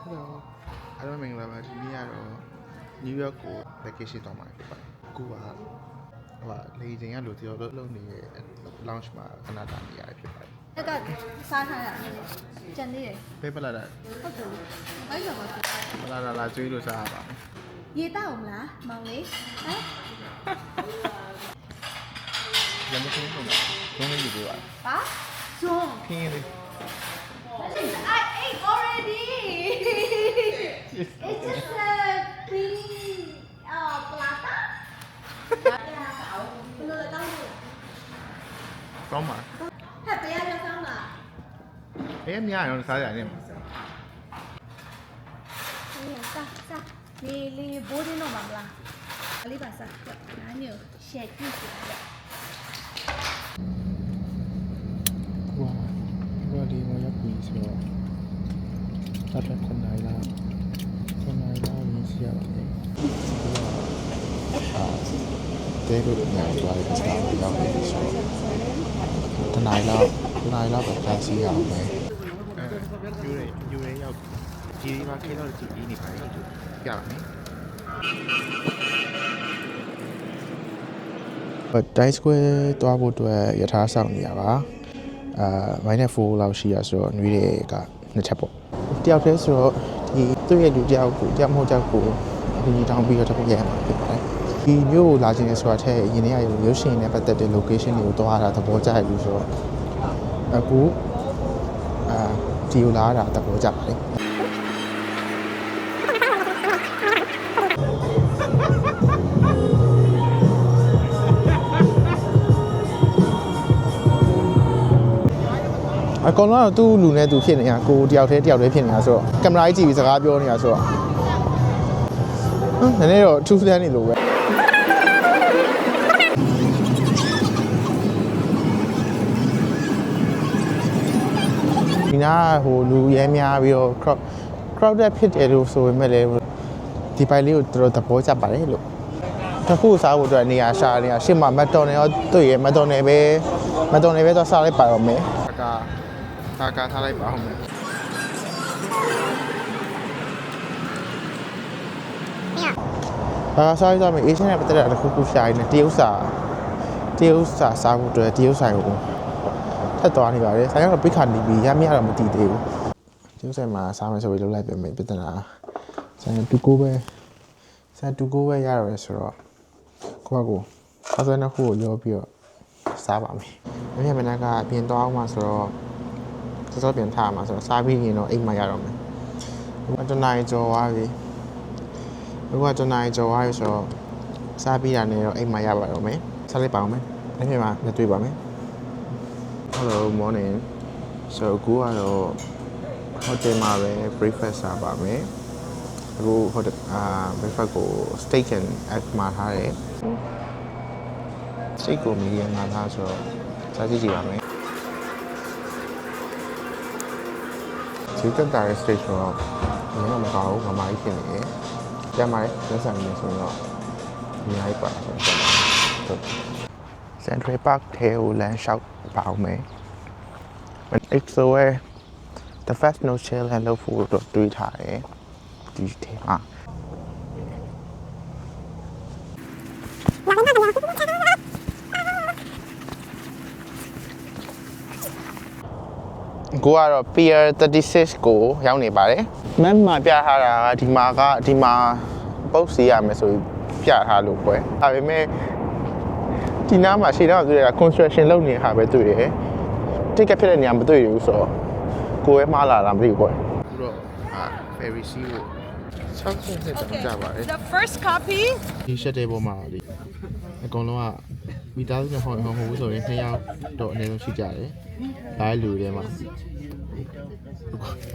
Hello အားလုံးမင်္ဂလာပါဒီနေ့ကတော့ New York ကို vacation သွားမှာဖြစ်ပါတယ်။ကိုကလေချိန်ကလို့ပြောလို့နေ launch မှာခဏတာနေရတယ်ဖြစ်ပါတယ်။ 那个沙滩啊，真的耶， ဖေးပလာတာ 好久，哎什么？ ပလာတာလာကျွေးလို့စားရပါမယ် 也到我们啦，忙嘞，哎， ။ရမခင်းလို့ဘုံလေးယူပေးပါ 啊，中， ခင်းလေး I ate already. It's just a pretty plata. 不能来当了， ကောင်းပါ 还不要要上嘛？ ။အေးမြားရောစားကြတယ် 哎呀，上，你波的弄嘛不啦？里边上，哪有写句子的？ ။ဝါဒီမရောက်ပြီဆိုတော့ဆက်ခွန်နိုင်လားခွန်နိုင်လားရင်းစီရပါတယ်။တဲကိုလည်းများသွားတယ်စတာရောက်ပြီဆိုတော့တနိုင်လောက်ပဲပြန်စီရအောင်ပဲယူရဲရောက်ဒီမှာခေတော့ကြည့်နေပါလေပြပါမယ်တိုင်းစကွဲသွားဖို့အတွက်ရထားဆောင်နေရပါ-4လောက်ရှိရဆိုတော့နှွေးတွေကနှစ်ချက်ပေါ့တယောက်တည်းဆိုတော့ဒီသူ့ရဲ့လူတယောက်ကိုတယောက်မဟုတ်တယောက်ကိုအညီတောင်းပြီးတော့တစ်ခုရရမှာဖြစ်ပါတယ်ဒီမျိုးကိုလာခြင်းလဲဆိုတာထက်ရင်းနေရရုပ်ရှင်နဲ့ပတ်သက်တဲ့ location တွေကိုသွားတာသဘောကျရလို့ဆိုတော့အခုဒီကိုလာတာသဘောကျပါတယ်အကောင်လုံးတော့သူ့လူနဲ့သူဖြစ်နေတာကိုတယောက်တည်းဖြစ်နေတာဆိုတော့ကင်မရာကြီးကြည့်ပြီးစကားပြောနေတာဆိုတော့နည်းနည်းတော့ထူးဆန်းနေလို့ပဲဒီနာဟိုလူရဲများပြီးတော့ crowded ဖြစ်တယ်လို့ဆိုပေမဲ့လည်းဒီပိုင်လေးကိုတော်တော်သဘောကျပါတယ်လို့တစ်ခုစားဖို့အတွက်နေရာရှာနေတာရှေ့မှာမက်တော်နယ်ရောတွေ့ရမက်တော်နယ်ပဲတော့စားလိုက်ပါတော့မယ်ကာထားလိုက်ပါဦးမယ်စားရမယ်အေးရှင်းနဲ့ပတ်သက်တာတစ်ခုရှာရင်းနဲ့တရုတ်စာစားဖို့အတွက်တရုတ်ဆိုင်ကိုထပ်သွားနေပါတယ်ဆိုင်ကတော့ပိတ်ခါနေပြီရမရတော့မတည်သေးဘူးတရုတ်ဆိုင်မှာစားမယ်ဆိုပြီးလုပ်လိုက်ပြန်မယ်ပြဿနာဆိုင်တူကိုပဲရရတယ်ဆိုတော့ကိုအစနခုကိုရောပြီးတော့စားပါမယ်မနေ့ကပြင်သွားအောင်မှာဆိုတော့စောပြန်ထားမှာဆိုတော့စားပြီးရင်တော့အိမ်မှာရတော့မယ်။တနိုင်ကြော်သွားပြီ။အခုကတနိုင်ကြော်သွားပြီဆိုတော့စားပြီးတာနဲ့တော့အိမ်မှာရပါတော့မယ်။စားလိုက်ပါအောင်မယ်။အဲ့ဒီမှာတွေ့ပါမယ်။ Hello morning. So အခုကတော့ hotel မှာပဲ breakfast စားပါမယ်။အခု hotel breakfast ကို steak and egg မှာထားတယ်။ steak ကို medium မှာထားဆိုတော့စားကြည့်ပါမယ်။ ဒီတက်တာရဲ့ stage တော့ဘယ်တော့မကောင်းဘူးမမကြီးဖြစ်နေတယ်။ပြန်ပါတယ်လက်ဆံနေဆိုတော့အများကြီးပါဆိုတော့ Central Park ထဲကိုလမ်းလျှောက်ပါအောင်မယ်။ It's so the first no chill and low food တော့တွေးထားတယ်ဒီထဲမှာကိုကတော့ Pier 36ကိုရောက်နေပါတယ်။ map မှာပြထားတာကဒီမှာပုတ်စီရမယ်ဆိုပြီးပြထားလို့ပဲ။ဒါပေမဲ့ဒီနားမှာရှေ့တော့တွေ့ရတာ construction လုပ်နေတဲ့ဟာပဲတွေ့တယ်။ ticket ဖြစ်တဲ့နေရာမတွေ့ရဘူးဆိုတော့ကိုယ်ပဲမှားလာတာမသိဘူးပေါ့။အခုတော့ferry sea ကို60နှစ်တောင်ကြာပါတယ် The first copy. ဒီ shuttle ပေါ်မှာလေအကောင်လုံးကမိသားစုနဲ့ဟောဘူးဆိုရင်2ယောက်တော့အနည်းဆုံးရှိကြတယ်။ဒါလူတွေမှာ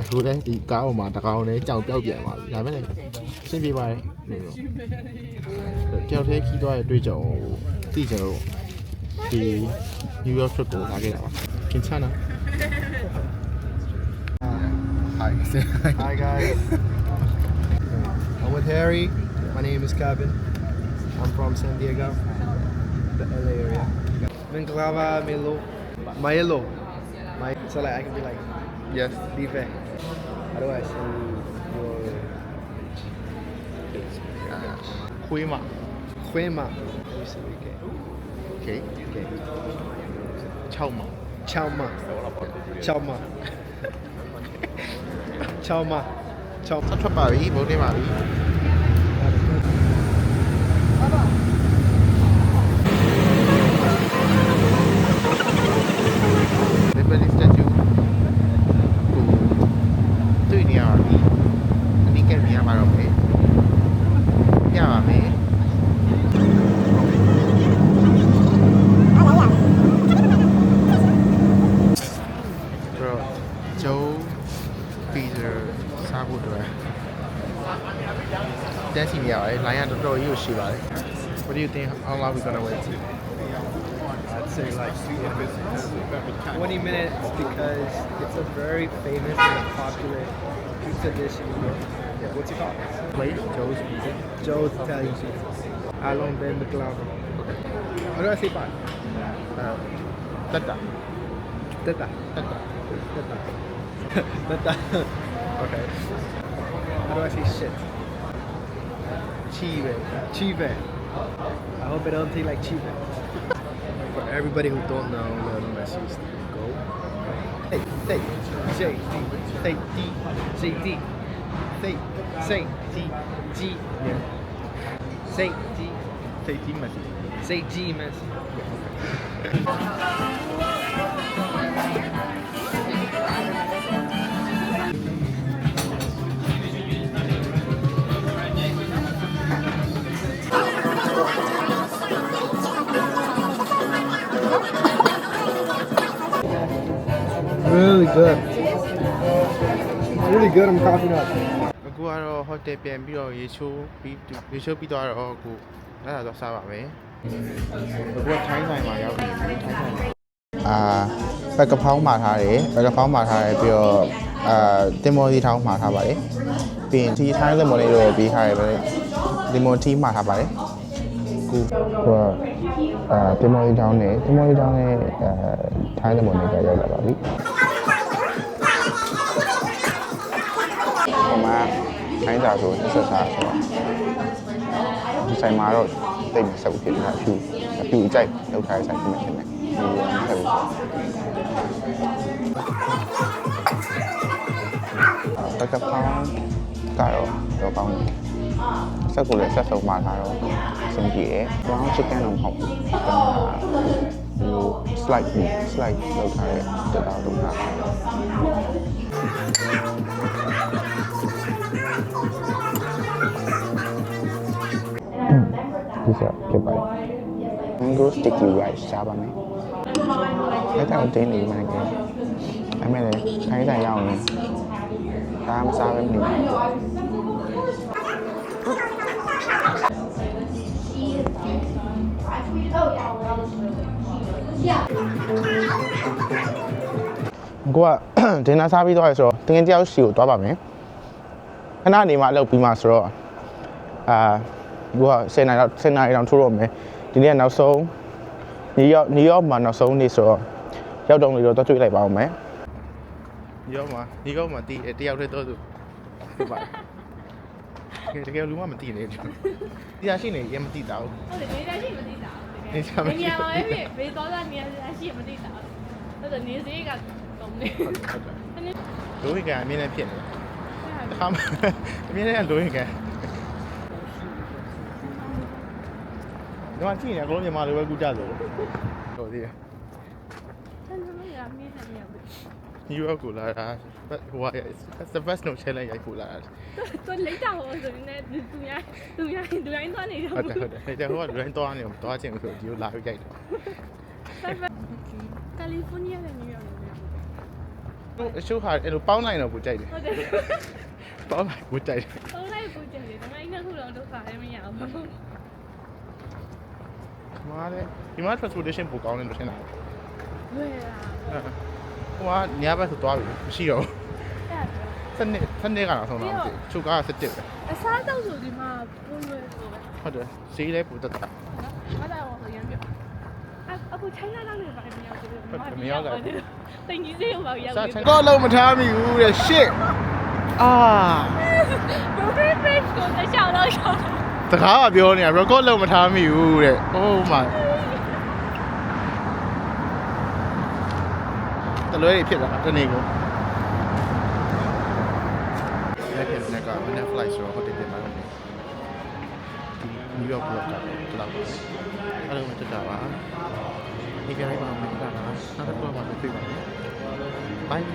အခုလည်းဒီကားပေါ်မှာတကောင်နဲ့ကြောင်ပြောက်ပြန်ပါပြီဒါပဲလေရှင်းပြပါတယ်လို့တယောက်တည်းခီးသွားတဲ့တွေ့ကြုံသိကြတော့ဒီ New York trip ကိုလာခဲ့တာပါခင်ဗျာနော် Hi guys. I'm with Harry. My name is Kevin. I'm from San Diego, the LA area. Minglava Melo. So like I can be like yes Bife. How do I say you ခွေးမ Quema. Let me see again. okay Okay. 6မ Chalma. Chalma. Chalma. ဆက်ထွက်ပါပြီဘုံနေပါပြီ Liberty statue ကိုတွေ့နေရပါပြီအနီးကပ်မြင်ရမှာတော့မယ်ပြပါမယ်ဂျိုးပီဇာစားဖို့အတွက်တက်စီနေရပါတယ်လိုင်းကတော်တော်ကြီးကိုရှိပါတယ် What do you think how long we gonna wait I'd say like 20 minutes because it's a very famous and popular pizza dish in New York. Yeah, what's it called? place Joe's Pizza Joe's Italian Pizza. Along Ben McLaren. How do I say bye? တက်တာ Teta. တက်တာ Teta. Okay. How do I say shit? ချီပဲ Chive. I hope I don't taste like chive. For everybody who don't know Lionel Messi's goal. Hey, say, say, say, D, say D, say, say, D, G, yeah. Say D, စိတ်ကြီးမှစီ say G, Messi. Really good. Really good. I'm coughing up. အခုကတော့ဟိုတယ်ပြန်ပြီးတော့ရေချိုးပြီးသွားတော့အခုအဲ့ဒါတော့စားပါမယ်အခုထိုင်းဆိုင်မှာရောက်နေပြီထိုင်းဆိုင်ပက်ကဖောင်းမှာထားတယ်ပက်ကဖောင်းမှာထားတယ်ပြီးတော့တင်မော်စီထောင်းမှာထားပါတယ်ပြီးရင်ဒီထိုင်းလက်မော်လေးတော့ပြီးထားတယ်ပဲတင်မော်တီမှာထားပါတယ်အခုတင်မော်စီထောင်းနဲ့ထိုင်းလက်မော်လေးကရောက်လာပါပြီဟိုမှာထိုင်းစာဆိုဆက်စားဆိုတော့ဒီဆိုင်မှာတော့တိတ်မဆက်ဘူးဖြစ်နေတာအဖြူအကြိုက်လောက်ထားတဲ့ဆိုင်ဖြစ်နေတယ်ဒီဆက်ဘူးပကဖောင်းကတော့ကောင်းတယ်ဆက်ကိုလည်းဆက်ဆုံးမှလာတော့စင်ကြည့်ရယ် brown chicken တော့မဟုတ်ဘူးဒီ slide လောက်ထားတဲ့တက်တာတော့နာဒီစားဖြစ်ပါတယ် mango sticky rice စားပါမယ်အဲ့ဒါကိုတင်းနေမှလည်းအဲ့မဲ့လည်းခိုင်းဆိုင်ရောက်ရင်ဒါမှစားပဲမနေဘူးကိုကဒင်နာစားပြီးသွားရဆိုတော့တကယ်တယောက်စီကိုသွားပါမယ်ခဏနေမှအလုပ်ပြီးမှဆိုတော့ကိုက10နာရီတောင်ထိုးတော့မယ်ဒီနေ့ကနောက်ဆုံးနယူးယောက်မှာနောက်ဆုံးနေ့ဆိုတော့ရောက်တော့လေတော့တွေ့လိုက်ပါဦးမယ်နယူးယောက်မှာတယောက်တည်းတော့သူဖြစ်ပါတယ်တကယ်လူမှမသိနေဘူးဒီဟာရှိနေရင်မသိတာဘူး ဟုတ်တယ်နေတာရှိမသိတာဘူး နေချာမ နေ သိ ရာ ဘူး မှာပဲဖြစ်ဘေးတော့တာနေရာရှိမသိတာဟုတ်တယ်နေစည်းကတုံးနေ လိုဟင်ကအမြင်နဲ့ဖြစ်နေတခါမှအမြင်နဲ့လိုဟင်ကဒီမှာကြည့်နေအကုန်လုံးညီမလိုပဲကူကြလို့ဟုတ်သေးတယ် ဆန်းလို့ရမင်းဟန်ရဘူး New York ကိုလာတာဟိုက the best no challenge ရိုက်ဖို့လာတာ သူလိမ့်တာဟောဆိုရင်သူရိုင်းသွားနေတော့ ဟုတ်တယ်ဟိုကလွန်သွားနေတော့သွားခြင်းဆိုဒီလိုလာပြီးရိုက်တော့ ကယ်လီဖိုးနီးယားနဲ့နယူးယောက်နဲ့ အရှိုးဟာအဲ့လိုပေါင်းလိုက်တော့ကိုကြိုက်တယ် ဟုတ်တယ် ပေါင်းလိုက်ကိုကြိုက်တယ် ဟုတ်လိုက်ကိုကြည့်တယ်ဒါမှမဟုတ်တော့ဒုက္ခလည်းမရဘူး မားလေဒီမှာ transportation ပိုကောင်းနေလို့ထင်တာ ဝယ်လာ ဟိုကညဘက်ဆိုသွားပြီမရှိတော့ အဲ့ဒါ စနေကတော့ဆုံးတော့ချုပ်ကား17ပဲ အစားတောက်ဆိုဒီမှာပုံလွယ်ဆိုပဲ ဟုတ်တယ်ဈေးလည်းပိုတက်တာ မလာတော့ရမ်းပြအခုချိုင်းလာတော့လည်းပါတယ်မရောက်ဘူး မရောက်တာ တင်ကြီးစေးရောက်ရောက် စားချင်တော့လုံးမထားမိဘူးတဲ့ shit အာ ဘယ်ဘယ်ကိုတခြားတော့ရောက် တကားကပြောနေတာ record လုပ်မထားမိဘူးတဲ့ oh my တလွဲတွေဖြစ်တာတနေ့ကိုလက်ဖြစ်နေကမနေ့ flight ဆိုတော့ဟိုတယ်ပြန်လာတယ်ဒီ New York လောက်ကတော့အဲ့လိုမှတက်တာပါဒီကြိုင်မှာမတက်တာနောက်တစ်ခုမှမသိပါဘူး bye